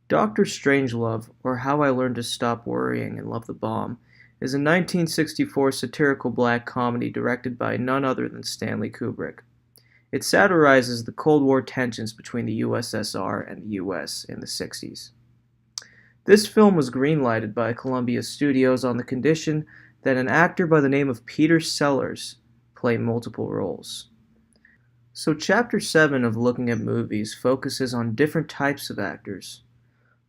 Doctor Strangelove, or How I Learned to Stop Worrying and Love the Bomb, is a 1964 satirical black comedy directed by none other than Stanley Kubrick. It satirizes the Cold War tensions between the USSR and the US in the 60s. This film was greenlighted by Columbia Studios on the condition that an actor by the name of Peter Sellers play multiple roles. So Chapter 7 of Looking at Movies focuses on different types of actors,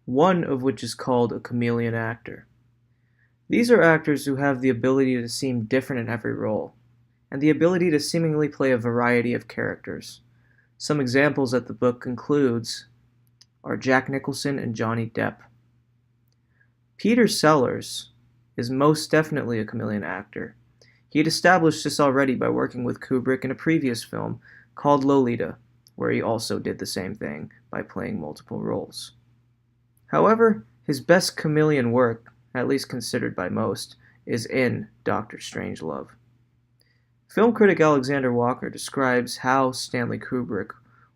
one of which is called a chameleon actor. These are actors who have the ability to seem different in every role, and the ability to seemingly play a variety of characters. Some examples that the book includes are Jack Nicholson and Johnny Depp. Peter Sellers is most definitely a chameleon actor. He had established this already by working with Kubrick in a previous film called Lolita, where he also did the same thing by playing multiple roles. However, his best chameleon work, at least considered by most, is in Doctor Strangelove. Film critic Alexander Walker describes how Stanley Kubrick,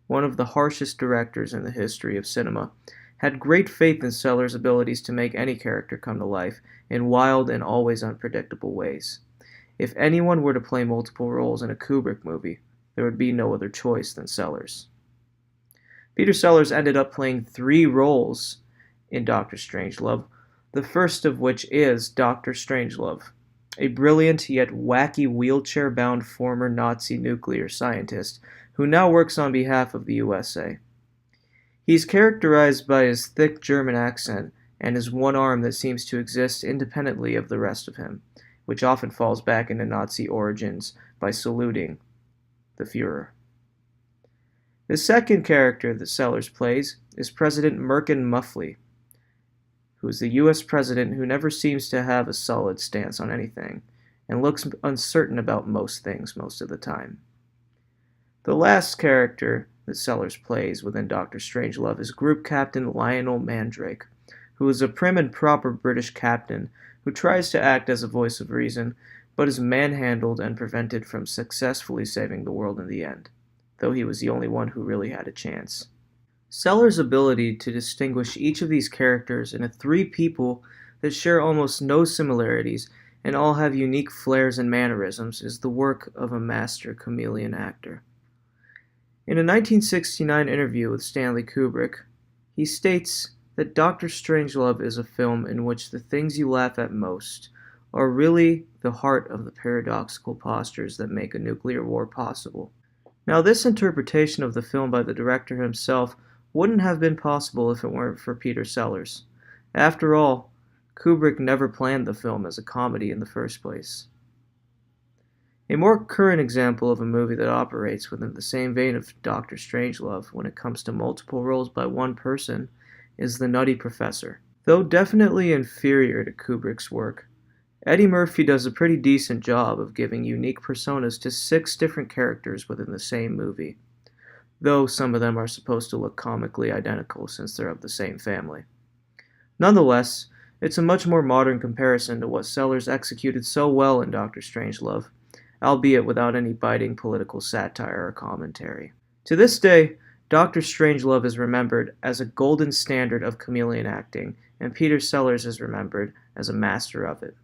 one of the harshest directors in the history of cinema, had great faith in Sellers' abilities to make any character come to life in wild and always unpredictable ways. If anyone were to play multiple roles in a Kubrick movie, there would be no other choice than Sellers. Peter Sellers ended up playing 3 roles in Doctor Strangelove, the first of which is Doctor Strangelove, a brilliant yet wacky wheelchair-bound former Nazi nuclear scientist who now works on behalf of the USA. He's characterized by his thick German accent and his one arm that seems to exist independently of the rest of him, which often falls back into Nazi origins by saluting the Fuhrer. The second character that Sellers plays is President Merkin Muffley, who is the U.S. president who never seems to have a solid stance on anything, and looks uncertain about most things most of the time. The last character that Sellers plays within Doctor Strangelove is Group Captain Lionel Mandrake, who is a prim and proper British captain who tries to act as a voice of reason, but is manhandled and prevented from successfully saving the world in the end, though he was the only one who really had a chance. Sellers' ability to distinguish each of these characters into 3 people that share almost no similarities and all have unique flares and mannerisms is the work of a master chameleon actor. In a 1969 interview with Stanley Kubrick, he states that Doctor Strangelove is a film in which the things you laugh at most are really the heart of the paradoxical postures that make a nuclear war possible. Now, this interpretation of the film by the director himself wouldn't have been possible if it weren't for Peter Sellers. After all, Kubrick never planned the film as a comedy in the first place. A more current example of a movie that operates within the same vein of Doctor Strangelove when it comes to multiple roles by one person is The Nutty Professor. Though definitely inferior to Kubrick's work, Eddie Murphy does a pretty decent job of giving unique personas to 6 different characters within the same movie, though some of them are supposed to look comically identical since they're of the same family. Nonetheless, it's a much more modern comparison to what Sellers executed so well in Doctor Strangelove, albeit without any biting political satire or commentary. To this day, Doctor Strangelove is remembered as a golden standard of chameleon acting, and Peter Sellers is remembered as a master of it.